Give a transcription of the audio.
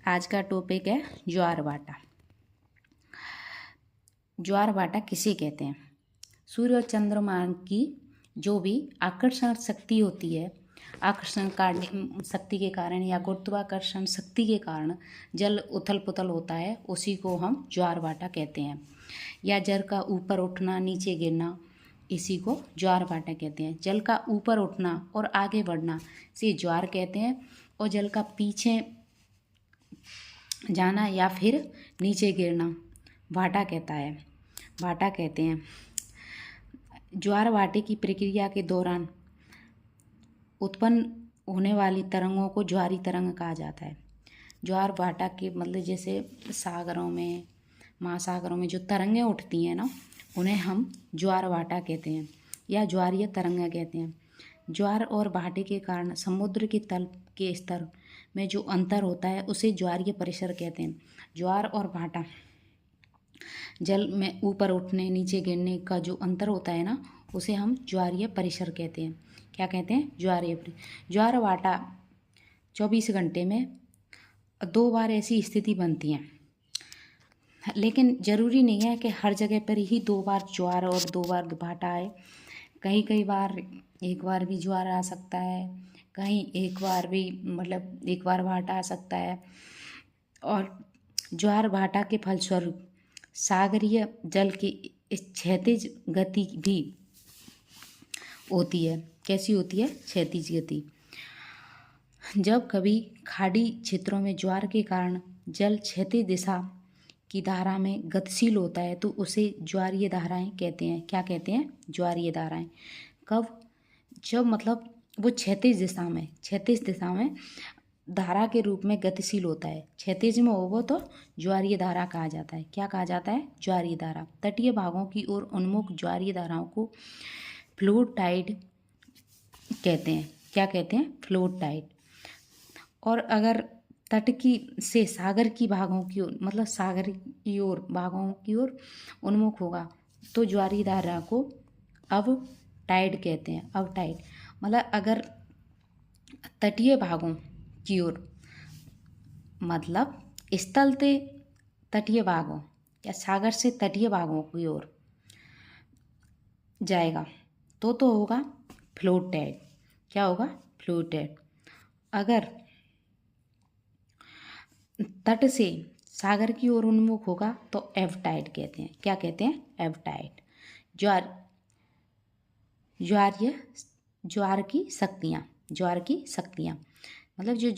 आज का टॉपिक है ज्वार भाटा। ज्वार भाटा किसे कहते हैं? सूर्य और चंद्रमा की जो भी आकर्षण शक्ति होती है, आकर्षण शक्ति के कारण या गुरुत्वाकर्षण शक्ति के कारण जल उथल पुथल होता है, उसी को हम ज्वार भाटा कहते हैं। या जल का ऊपर उठना नीचे गिरना, इसी को ज्वार भाटा कहते हैं। जल का ऊपर उठना और आगे बढ़ना से ज्वार कहते हैं, और जल का पीछे जाना या फिर नीचे गिरना भाटा कहते हैं। ज्वार भाटे की प्रक्रिया के दौरान उत्पन्न होने वाली तरंगों को ज्वारीय तरंग कहा जाता है। ज्वार भाटा के मतलब जैसे सागरों में, महासागरों में जो तरंगें उठती हैं ना, उन्हें हम ज्वार भाटा कहते हैं या ज्वारीय तरंग कहते हैं। ज्वार और भाटे के कारण समुद्र के तल के स्तर में जो अंतर होता है उसे ज्वारीय परिसर कहते हैं। ज्वार और भाटा जल में ऊपर उठने नीचे गिरने का जो अंतर होता है ना, उसे हम ज्वारीय परिसर कहते हैं। क्या कहते हैं? ज्वारीय परिसर। ज्वार भाटा 24 घंटे में 2 बार ऐसी स्थिति बनती है, लेकिन ज़रूरी नहीं है कि हर जगह पर ही 2 बार ज्वार और 2 बार भाटा आए। कई बार एक बार भी ज्वार आ सकता है, कहीं एक बार भी मतलब एक बार भाटा आ सकता है। और ज्वार भाटा के फलस्वरूप सागरीय जल की क्षैतिज गति भी होती है। कैसी होती है? क्षैतिज गति। जब कभी खाड़ी क्षेत्रों में ज्वार के कारण जल क्षैतिज दिशा की धारा में गतिशील होता है तो उसे ज्वारीय धाराएं कहते हैं। क्या कहते हैं? ज्वारीय धाराएं। कब? जब मतलब वो क्षैतिज दिशा में धारा के रूप में गतिशील होता है। क्षैतिज में हो वो तो ज्वारीय धारा कहा जाता है। क्या कहा जाता है? ज्वारीय धारा। तटीय भागों की ओर उन्मुख ज्वारीय धाराओं को फ्लो टाइड कहते हैं। क्या कहते हैं? Flow tide. और अगर तट की से सागर की भागों की ओर मतलब सागर की ओर भागों की ओर उन्मुख होगा तो ज्वारीय धारा को अब टाइड कहते हैं। अब टाइड मतलब अगर तटीय भागों की ओर मतलब स्थल से तटीय भागों या सागर से तटीय भागों की ओर जाएगा तो होगा फ्लो टाइड। क्या होगा? Flow tide. अगर तट से सागर की ओर उन्मुख होगा तो एव टाइड कहते हैं। क्या कहते हैं? एव टाइड। ज्वार की शक्तियाँ मतलब जो